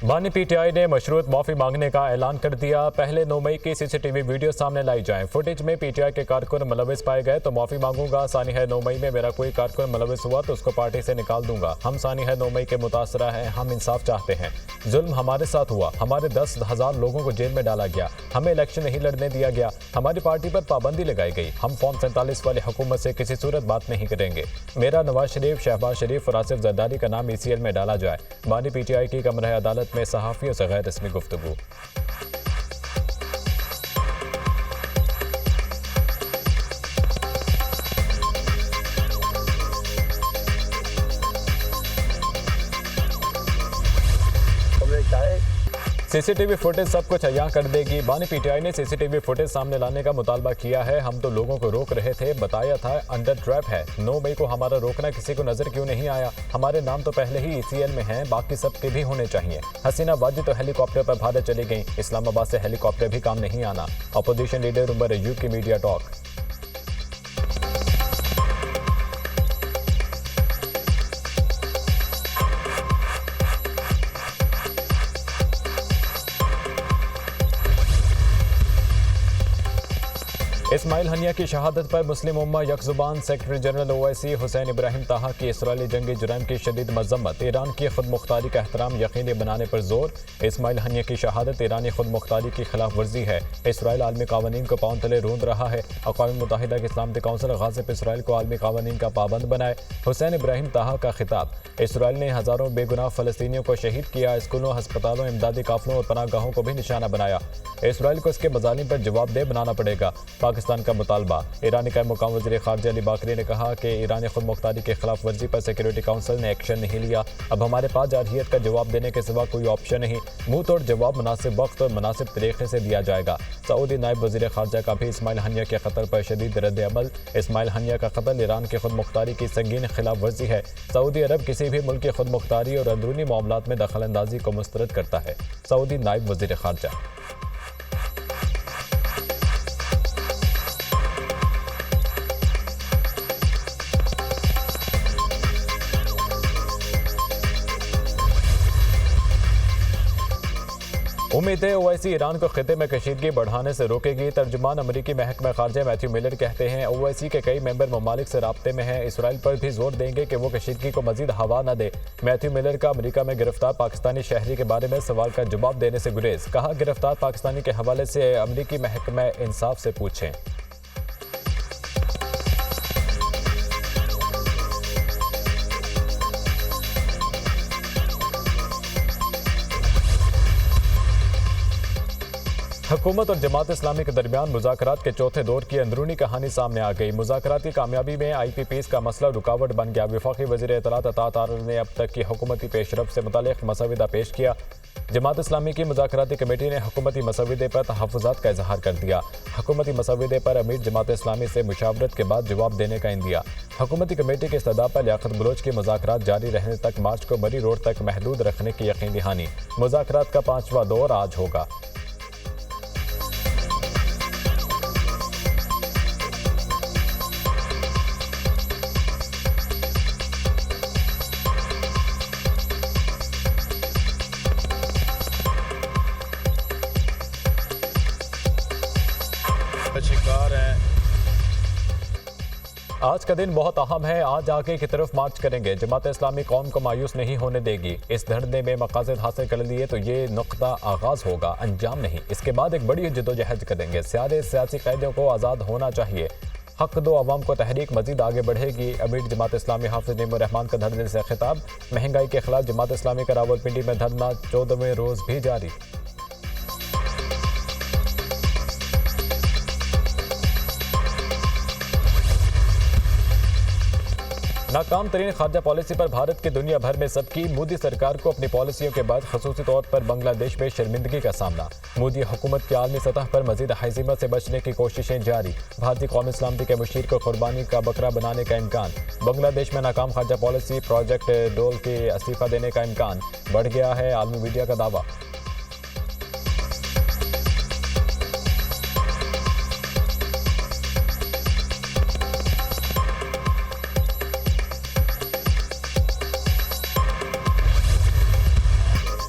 बानी पीटीआई ने मशरूत माफी मांगने का ऐलान कर दिया। पहले 9 मई की सीसीटीवी वीडियो सामने लाई जाए। फुटेज में पीटीआई के कारकुन मुलविस पाए गए तो माफी मांगूंगा। सानी है 9 मई में मेरा कोई कारकुन मुलविस हुआ तो उसको पार्टी से निकाल दूंगा। हम सानी है 9 मई के मुतासरा हैं। हम इंसाफ चाहते हैं। जुल्म हमारे साथ हुआ। हमारे 10,000 लोगों को जेल में डाला गया। हमें इलेक्शन नहीं लड़ने दिया गया। हमारी पार्टी पर पाबंदी लगाई गई। हम फॉर्म 47 वाली हुकूमत से किसी सूरत बात नहीं करेंगे। मेरा नवाज शरीफ, शहबाज शरीफ और आसिफ जरदारी का नाम ECL में डाला जाए। बानी पीटीआई की कमरा अदालत में सहाफियों से गैर रस्मी गुफ्तगू। सीसीटीवी फुटेज सब कुछ अय्याह कर देगी। बानी पीटीआई ने सीसीटीवी फुटेज सामने लाने का मुतालबा किया है। हम तो लोगों को रोक रहे थे, बताया था अंडर ट्रैप है। 9 मई को हमारा रोकना किसी को नजर क्यों नहीं आया? हमारे नाम तो पहले ही ECL में हैं, बाकी सबके भी होने चाहिए। हसीना वाजी तो हेलीकॉप्टर पर भारत चली गई। इस्लामाबाद से हेलीकॉप्टर भी काम नहीं आना। अपोजिशन लीडर उमर अयूब की मीडिया टॉक। इस्माइल हनिया की शहादत पर मुस्लिम उम्मा यकजुबान। Secretary general OIC Hussein Ibrahim Taha की इसराइली जंगी जुराइम की शदीद मजम्मत। ईरान की खुद मुख्तारी का एहतराम यकीनी बनाने पर जोर। इस्माइल हनिया की शहादत ईरानी खुद मुख्तारी की खिलाफ वर्जी है। इसराइल आलमी कानून को पांव तले रूंध रहा है। अक़वाम मुत्तहिदा की सलामती कौंसिल गाज़ा पर इसराइल को आलमी कानून का पाबंद बनाए। हुसैन इब्राहिम ताहा का खिताब। इसराइल ने हज़ारों बेगुनाह फ़लस्तीनियों को शहीद किया। स्कूलों, हस्पतालों, इमदादी काफिलों और पनाहगाहों को भी निशाना बनाया। इसराइल को इसके मज़ालिम पर जवाबदेह बनाना पड़ेगा। पाकिस्तान का मुतालबा। ईरानी का मुकाम वज़ीर ख़ारिजा अली बाकरी ने कहा कि ईरानी खुद मुख्तारी के खिलाफ वर्जी पर सिक्योरिटी काउंसिल ने एक्शन नहीं लिया। अब हमारे पास जारहियत का जवाब देने के सिवा कोई ऑप्शन नहीं। मुंह तोड़ जवाब मुनासिब वक्त और मुनासिब तरीके से दिया जाएगा। सऊदी नायब वज़ीर ख़ारिजा का भी इस्माइल हनिया के कत्ल पर शदीद रद्द अमल। इस्माइल हनिया का कत्ल ईरान की खुद मुख्तारी की संगीन खिलाफ वर्जी है। सऊदी अरब किसी भी मुल्क की खुद मुख्तारी और अंदरूनी मामलात में दखल अंदाजी को मुस्तरद करता है। सऊदी नायब वज़ीर ख़ारिजा। उम्मीद है OIC ईरान को खिते में कशीदगी बढ़ाने से रोकेगी। तर्जुमान अमरीकी महकमा खारजा मैथ्यू मिलर कहते हैं OIC के कई मेंबर ममालिक से राब्ते में हैं। इसराइल पर भी जोर देंगे कि वो कशीदगी को मजीद हवा न दे। मैथ्यू मिलर का अमरीका में गिरफ्तार पाकिस्तानी शहरी के बारे में सवाल का जवाब देने से गुरेज। कहा, गिरफ्तार पाकिस्तानी के हवाले से अमरीकी महकमा इंसाफ से पूछें। हुकूमत और जमात इस्लामी के दरमियान मुज़ाकरात के चौथे दौर की अंदरूनी कहानी सामने आ गई। मुज़ाकरात की कामयाबी में IPPs का मसला रुकावट बन गया। वफाकी वज़ीर इत्तलात अता तारर ने अब तक की हुकूमती पेशरफ से मुतालिक मसविदा पेश किया। जमात इस्लामी की मुज़ाकराती कमेटी ने हुकूमती मसविदे पर तहफ़्फ़ुज़ात का इजहार कर दिया। हुकूमती मसविदे पर अमीर जमात इस्लामी से मुशावरत के बाद जवाब देने का इंदिया। हुकूमती कमेटी के इस्तदा पर लियाकत बलोच की मुज़ाकरात जारी रहने तक मार्च को मरी रोड तक महदूद रखने की यकीन दहानी। मुज़ाकरात का 5वां दौर आज होगा। शिकार है। आज का दिन बहुत अहम है। आज आगे की तरफ मार्च करेंगे। जमात इस्लामी कौम को मायूस नहीं होने देगी। इस धरने में मकासद हासिल कर लिए तो ये नुक्ता आगाज होगा, अंजाम नहीं। इसके बाद एक बड़ी जद्दोजहद करेंगे। सारे सियासी कैदियों को आज़ाद होना चाहिए। हक दो अवाम को तहरीक मजीद आगे बढ़ेगी। अमीर जमात इस्लामी हाफिज नईमुर रहमान का धरने से खिताब। महंगाई के खिलाफ जमात इस्लामी का रावलपिंडी में धरना 14वें रोज भी जारी। नाकाम तरीन खारजा पॉलिसी पर भारत की दुनिया भर में सबकी। मोदी सरकार को अपनी पॉलिसियों के बाद खसूसी तौर पर बांग्लादेश में शर्मिंदगी का सामना। मोदी हुकूमत की आलमी सतह पर मजीद हज़ीमत से बचने की कोशिशें जारी। भारतीय कौमी सलामती के मुशीर को कुर्बानी का बकरा बनाने का इम्कान। बांग्लादेश में नाकाम खारजा पॉलिसी प्रोजेक्ट डोल के इस्तीफा देने का इम्कान बढ़ गया है, आलमी मीडिया का दावा।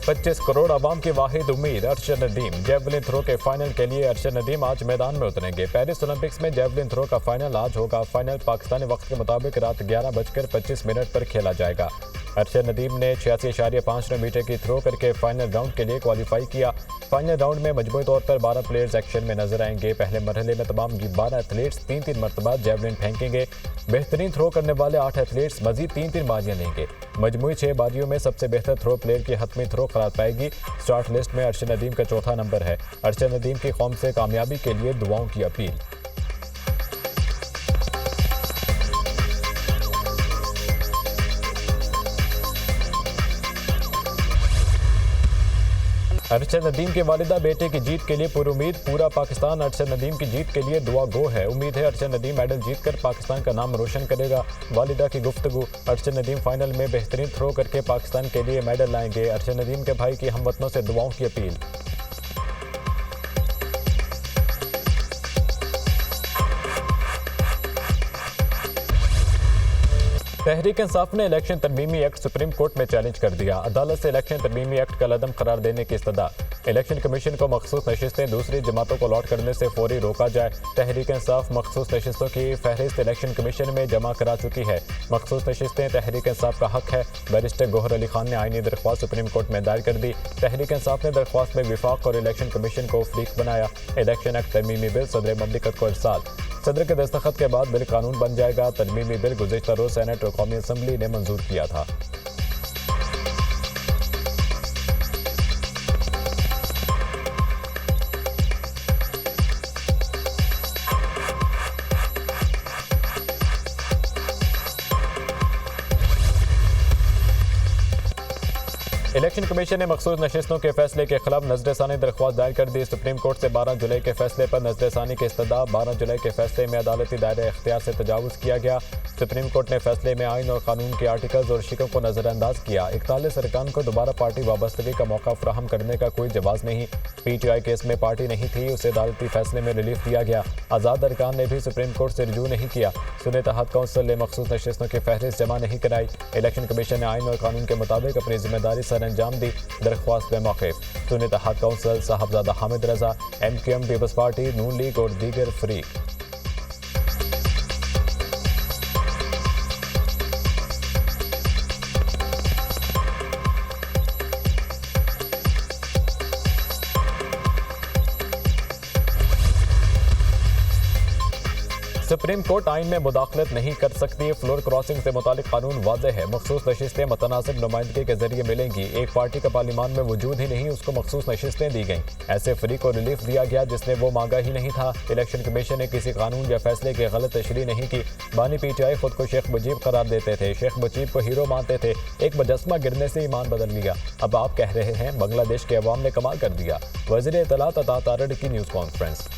25 करोड़ आवाम की वाहिद उम्मीद अरशद नदीम। जेवलिन थ्रो के फाइनल के लिए अरशद नदीम आज मैदान में उतरेंगे। पेरिस ओलंपिक्स में जेवलिन थ्रो का फाइनल आज होगा। फाइनल पाकिस्तानी वक्त के मुताबिक रात 11:25 पर खेला जाएगा। अरशद नदीम ने 86.5 मीटर की थ्रो करके फाइनल राउंड के लिए क्वालिफाई किया। फाइनल राउंड में मजमूई तौर पर 12 प्लेयर्स एक्शन में नजर आएंगे। पहले मरहले में तमाम 12 एथलीट्स 3-3 मरतबा जेवलिन फेंकेंगे। बेहतरीन थ्रो करने वाले 8 एथलीट्स मजीद 3-3 बाजियां लेंगे। मजमूई 6 बाजियों में सबसे बेहतर थ्रो प्लेयर की हतमी थ्रो करार पाएगी। स्टार्ट लिस्ट में अरशद नदीम का चौथा नंबर है। अरशद नदीम की कौम से कामयाबी के लिए दुआओं की अपील। अरशद नदीम के वालिदा बेटे की जीत के लिए पुरुमीद। पूरा पाकिस्तान अरशद नदीम की जीत के लिए दुआ गो है। उम्मीद है अरशद नदीम मेडल जीतकर पाकिस्तान का नाम रोशन करेगा। वालिदा की गुफ्तगू। अरशद नदीम फाइनल में बेहतरीन थ्रो करके पाकिस्तान के लिए मेडल लाएंगे। अरशद नदीम के भाई की हमवतनों से दुआओं की अपील। तहरीक इंसाफ ने इलेक्शन तरमीमी एक्ट सुप्रीम कोर्ट में चैलेंज कर दिया। अदालत से इलेक्शन तरमीमी एक्ट का लदम करार देने की इस्तदा। इलेक्शन कमीशन को मखसूस नशिस्तें दूसरी जमातों को लॉट करने से फौरी रोका जाए। तहरीक इंसाफ मखसूस नशिस्तों की फहरिस्त इलेक्शन कमीशन में जमा करा चुकी है। मखसूस नशिस्तें तहरीक इंसाफ का हक है। बैरिस्टर गौहर अली खान ने आईनी दरख्वास्त सुप्रीम कोर्ट में दायर कर दी। तहरीक इंसाफ ने दरख्वास्त में विफाक और इलेक्शन कमीशन को फरीक बनाया। इलेक्शन एक्ट तरमीमी बिल सदर ममलिकत को इरसाल। सदर के दस्तखत के बाद बिल कानून बन जाएगा। तरमीमी बिल गुज़िश्ता रोज सेनेट और कौमी असम्बली ने मंजूर किया था। इलेक्शन कमीशन ने मखसूस नशिस्तों के फैसले के खिलाफ नजरसानी दरख्वास्त दायर कर दी। सुप्रीम कोर्ट से 12 जुलाई के फैसले पर नजरसानी की इस्तदा। 12 जुलाई के फैसले में अदालती दायरे इख्तियार से तजावुज़ किया गया। सुप्रीम कोर्ट ने फैसले में आइन और कानून के आर्टिकल्स और शिकों को नजरअंदाज किया। 41 अरकान को दोबारा पार्टी वाबस्तगी का मौका फराहम करने का कोई जवाब नहीं। PTI केस में पार्टी नहीं थी, उसे अदालती फैसले में रिलीफ दिया गया। आज़ाद अरकान ने भी सुप्रीम कोर्ट से रुजू नहीं किया। सुन्नी तहत काउंसिल ने मखसूस नशिस्तों की फहरिस्त जमा नहीं कराई। इलेक्शन कमीशन ने आइन और कानून के मुताबिक अपनी जिम्मेदारी सर अंजाम दी। दरख्वास्त में मौक़िफ़। सुन्नी तहत काउंसिल साहबजादा हामिद रजा, MQM पीपल्स पार्टी, नून लीग और दीगर फरीक। सुप्रीम कोर्ट आइन में मुदाखलत नहीं कर सकती। फ्लोर क्रॉसिंग से मुतालिक कानून वाज़ेह है। मखसूस नशिस्तें मुतनासिब नुमाइंदगी के जरिए मिलेंगी। एक पार्टी का पार्लियामान में वजूद ही नहीं, उसको मखसूस नशिस्तें दी गईं। ऐसे फरीक को रिलीफ दिया गया जिसने वो मांगा ही नहीं था। इलेक्शन कमीशन ने किसी कानून या फैसले की गलत तशरीह नहीं की। बानी PTI खुद को शेख मुजीब करार देते थे, शेख मुजीब को हीरो मानते थे। एक मुजस्मा गिरने से ईमान बदल गया। अब आप कह रहे हैं बांग्लादेश के अवाम ने कमाल कर दिया। वज़ीर इत्तलात अता तारड़ की न्यूज़ कॉन्फ्रेंस।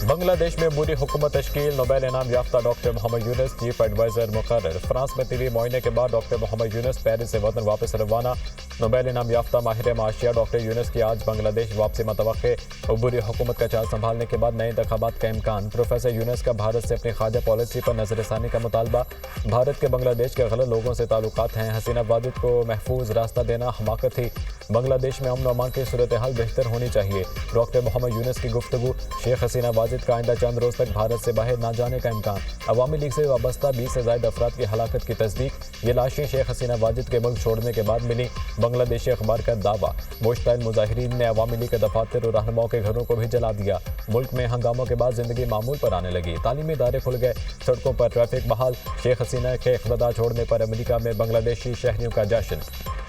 बांग्लादेश में बुरी हुकूमत तश्कील। नोबेल इनाम याफ्ता doctor Muhammad Yunus chief adviser मुकर्रर। फ्रांस में तिबी मुआयने के बाद डॉक्टर मोहम्मद यूनुस पेरिस से वतन वापस रवाना। नोबेल इनाम याफ्ता माहिर माशिया डॉक्टर यूनुस की आज बांग्लादेश वापसी मतवक्के। बुरी हुकूमत का चार्ज संभालने के बाद नए इंतखाबात का इम्कान। प्रोफेसर यूनुस का भारत से अपनी खारजा पॉलिसी पर नजरसानी का मुतालबा। भारत के बांग्लादेश के गलत लोगों से ताल्लुकात हैं। हसीना वाजिद को महफूज रास्ता देना हमाकत थी। बांग्लादेश में अमन अमान की सूरत हाल बेहतर होनी चाहिए। डॉक्टर मोहम्मद यूनुस की गुफ्तगू। शेख हसीना वाजिद का आइंदा चंद रोज तक भारत से बाहर ना जाने का इम्कान। अवामी लीग से वाबस्ता 20 से ज़ायद अफराद की हलाकत की तस्दीक। ये लाशें शेख हसीना वाजिद के मुल्क छोड़ने के बाद मिली। बांग्लादेशी अखबार का दावा। मुश्ताइल मुजाहिरीन ने अवामी लीग के दफातर और रहनुमाओं के घरों को भी जला दिया। मुल्क में हंगामों के बाद जिंदगी मामूल पर आने लगी। तालीमी इदारे खुल गए। सड़कों पर ट्रैफिक बहाल। शेख हसीना के इख्तिदार छोड़ने पर अमेरिका में बांग्लादेशी शहरियों का जश्न।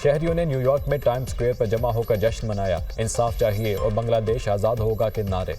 शहरियों ने न्यूयॉर्क में टाइम्स स्क्वायर पर जमा होकर जश्न मनाया। इंसाफ चाहिए और बांग्लादेश आज़ाद होगा के नारे।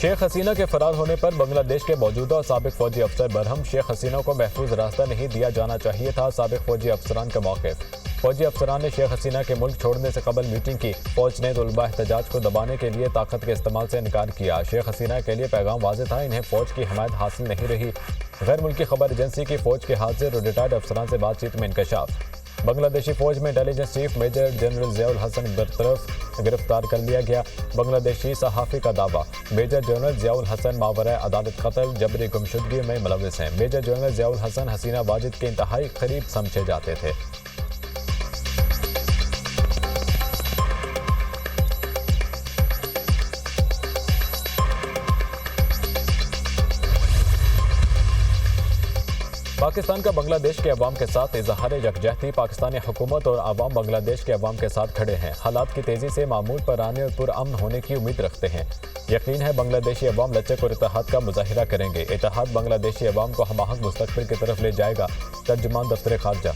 शेख हसीना के फरार होने पर बांग्लादेश के मौजूदा और साबिक फौजी अफसर बरहम शेख हसीना को महफूज रास्ता नहीं दिया जाना चाहिए था। साबिक फौजी अफसरान का मौक़िफ़। फौजी अफसरान ने शेख हसीना के मुल्क छोड़ने से कबल मीटिंग की। फौज ने तुलबा एहतजाज को दबाने के लिए ताकत के इस्तेमाल से इनकार किया। शेख हसीना के लिए पैगाम वाज़ेह था, इन्हें फौज की हिमायत हासिल नहीं रही। गैर मुल्की खबर एजेंसी की फौज के हाजिर और रिटायर्ड अफसरान से बातचीत में इंकशाफ। बांग्लादेशी फौज में intelligence chief major general Ziaul Hasan बरतरफ गिरफ्तार कर लिया गया। बांग्लादेशी सहाफ़ी का दावा, मेजर जनरल ज़ियाउल हसन मावरा अदालत कत्ल जबरी गुमशुदगी में मुलविस हैं। मेजर जनरल ज़ियाउल हसन हसीना वाजिद के इंतहाई करीब समझे जाते थे। पाकिस्तान का बांग्लादेश के अवाम के साथ इजहार यकजहती। पाकिस्तानी हुकूमत और अवाम बांग्लादेश के अवाम के साथ खड़े हैं। हालात की तेजी से मामूल पर आने और पुरअमन होने की उम्मीद रखते हैं। यकीन है बांग्लादेशी अवाम लचक और इत्तेहाद का मुजाहिरा करेंगे। इत्तेहाद बांग्लादेशी अवाम को हमाहंग मुस्तकबिल की तरफ ले जाएगा। तर्जुमान दफ्तर खारजा।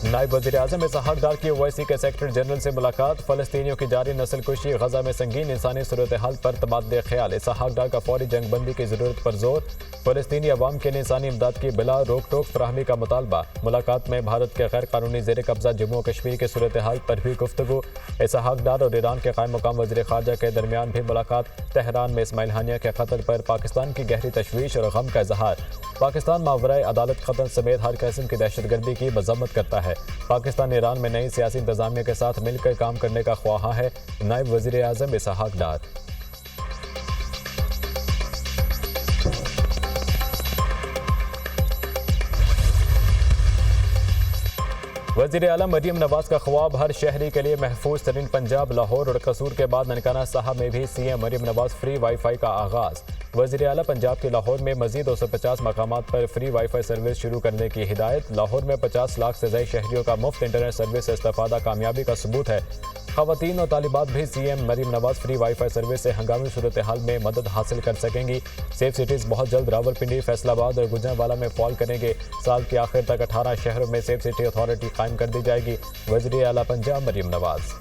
नायब वज़ीर आज़म इसहाक डार की ओवैसी के सेक्रेटरी जनरल से मुलाकात। फ़लस्तीनियों की जारी नस्लकुशी, गजा में संगीन इंसानी सूरत हाल पर तबादले ख्याल। इसहाक डार का फौरी जंगबंदी की ज़रूरत पर जोर। फ़लस्तीनी अवाम के लिए इंसानी इमदाद की बिला रोक टोक फराहमी का मुतालबा। मुलाकात में भारत के गैर कानूनी ज़ेर कब्ज़ा जम्मू और कश्मीर की सूरत हाल पर भी गुफ्तगू। इसहाक डार और ईरान के कायम मुकाम वज़ीर ख़ारजा के दरमियान भी मुलाकात। तेहरान में इस्माइल हानिया के कत्ल पर पाकिस्तान की गहरी तशवीश और गम का इजहार। पाकिस्तान मावराए अदालत कत्ल समेत हर किस्म की दहशतगर्दी की मजम्मत करता है। पाकिस्तान ईरान में नई सियासी इंतजामिया के साथ मिलकर काम करने का ख्वाहा है। नायब वज़ीर आज़म इसहाक डार। वज़ीर आला मरीम नवाज का ख्वाब, हर शहरी के लिए महफूज तरीन पंजाब। लाहौर और कसूर के बाद ननकाना साहब में भी CM Maryam Nawaz free wifi का आगाज़। वज़ीर आला पंजाब के लाहौर में मजीद 250 मकामात पर फ्री वाईफाई सर्विस शुरू करने की हिदायत। लाहौर में 50 लाख से ज़ायद शहरियों का मुफ्त इंटरनेट सर्विस से इस्तेफादा कामयाबी का सबूत है। ख़वातीन और तालिबात भी CM Maryam Nawaz free wifi service से हंगामी सूरत हाल में मदद हासिल कर सकेंगी। सेफ सिटीज़ बहुत जल्द रावलपिंडी, फैसलाबाद और गुजरांवाला में फॉल करेंगे। साल के आखिर तक 18 शहरों में सेफ सिटी अथॉरिटी कायम कर दी जाएगी। वज़ीर आला पंजाब मरीम नवाज।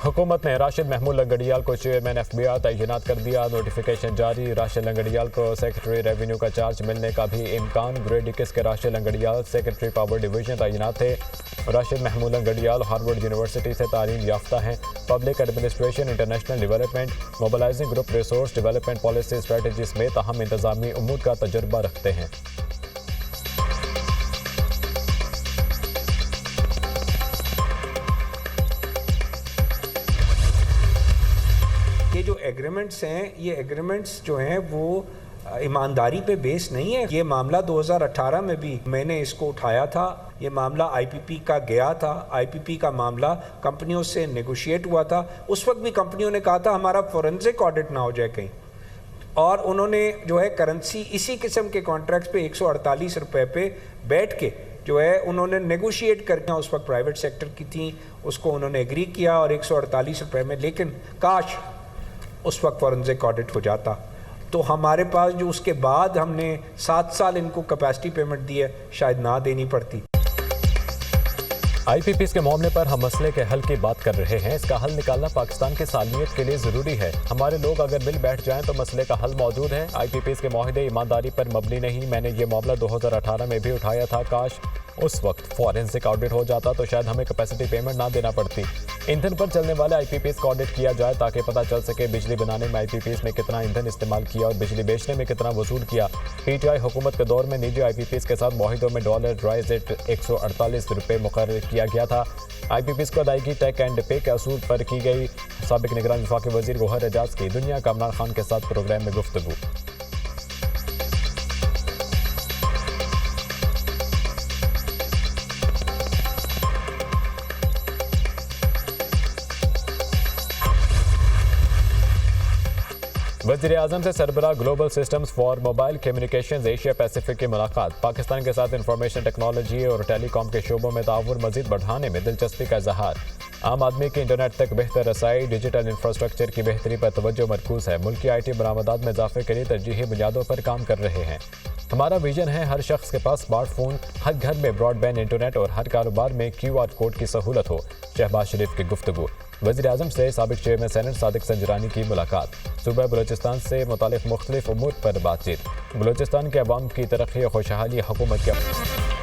हुकूमत ने राशिद महमूद लंगड़ियाल को चेयरमैन FBI तैनात कर दिया। नोटिफिकेशन जारी। राशिद लंगड़ियाल को सेक्रेटरी रेवेन्यू का चार्ज मिलने का भी इम्कान। ग्रेड 21 के Rashid Langrial secretary power division तैनात थे। राशिद महमूद लंगड़ियाल हार्वर्ड यूनिवर्सिटी से तालीम याफ्ता हैं। Public administration, international development, mobilising group resource development policy strategy समेत अहम इंतजामी उमूर का तजुर्बा रखते हैं। ये जो एग्रीमेंट्स हैं, ये एग्रीमेंट्स जो हैं वो ईमानदारी पे बेस नहीं है। ये मामला 2018 में भी मैंने इसको उठाया था। ये मामला IPP का गया था। IPP का मामला कंपनियों से नेगोशिएट हुआ था। उस वक्त भी कंपनियों ने कहा था हमारा फोरेंसिक ऑडिट ना हो जाए कहीं, और उन्होंने जो है करेंसी इसी किस्म के कॉन्ट्रैक्ट्स पे 148 रुपये पे बैठ के जो है उन्होंने नेगोशिएट करके, उस वक्त प्राइवेट सेक्टर की थी, उसको उन्होंने एग्री किया और 148 रुपये में। लेकिन काश उस वक्त फॉरेंसिक ऑडिट हो जाता तो हमारे पास जो उसके बाद हमने 7 साल इनको कैपेसिटी पेमेंट दी है, शायद ना देनी पड़ती। IPPs के मामले पर हम मसले के हल की बात कर रहे हैं। इसका हल निकालना पाकिस्तान की सालमियत के लिए ज़रूरी है। हमारे लोग अगर मिल बैठ जाएं तो मसले का हल मौजूद है। IPPs के माहिदे ईमानदारी पर मबनी नहीं। मैंने ये मामला 2018 में भी उठाया था। काश उस वक्त फॉरेंसिक ऑडिट हो जाता तो शायद हमें कैपेसिटी पेमेंट ना देना पड़ती। ईंधन पर चलने वाले IPPs का ऑडिट किया जाए ताकि पता चल सके बिजली बनाने में IPPs में कितना ईंधन इस्तेमाल किया और बिजली बेचने में कितना वसूल किया। PTI हुकूमत के दौर में निजी IPPs के साथ माहिदों में डॉलर ड्राइज रेट 148 रुपये मुकर्रर किया गया था। IPPs को अदायगी टैक एंड पे के असूल पर की गई। साबिक निगरान वफाकी वजीर गौहर एजाज की दुनिया का इमरान खान के साथ प्रोग्राम में गुफ्तगू। वज़ीर आज़म से सरबराह global systems for mobile communication Asia Pacific की मुलाकात। पाकिस्तान के साथ इंफॉर्मेशन टेक्नोलॉजी और टेलीकॉम के शोबों में ताउन मज़ीद बढ़ाने में दिलचस्पी का इजहार। आम आदमी की इंटरनेट तक बेहतर रसाई, डिजिटल इंफ्रास्ट्रक्चर की बेहतरी पर तवज्जो मरकूज है। मुल्की IT बरामदात में इजाफे के लिए तरजीही बुनियादों पर काम कर रहे हैं। हमारा विजन है हर शख्स के पास स्मार्टफोन, हर घर में ब्रॉडबैंड इंटरनेट और हर कारोबार में QR कोड की सहूलत हो। शहबाज शरीफ की गुफ्तगू। वज़ीर आज़म से साबिक चेयरमैन सेनेट सादिक संजरानी की मुलाकात। सूबा बलोचिस्तान से मुतालिक मुख्तलिफ उमूर पर बातचीत। बलोचिस्तान के अवाम की तरक्की और खुशहाली हुकूमत के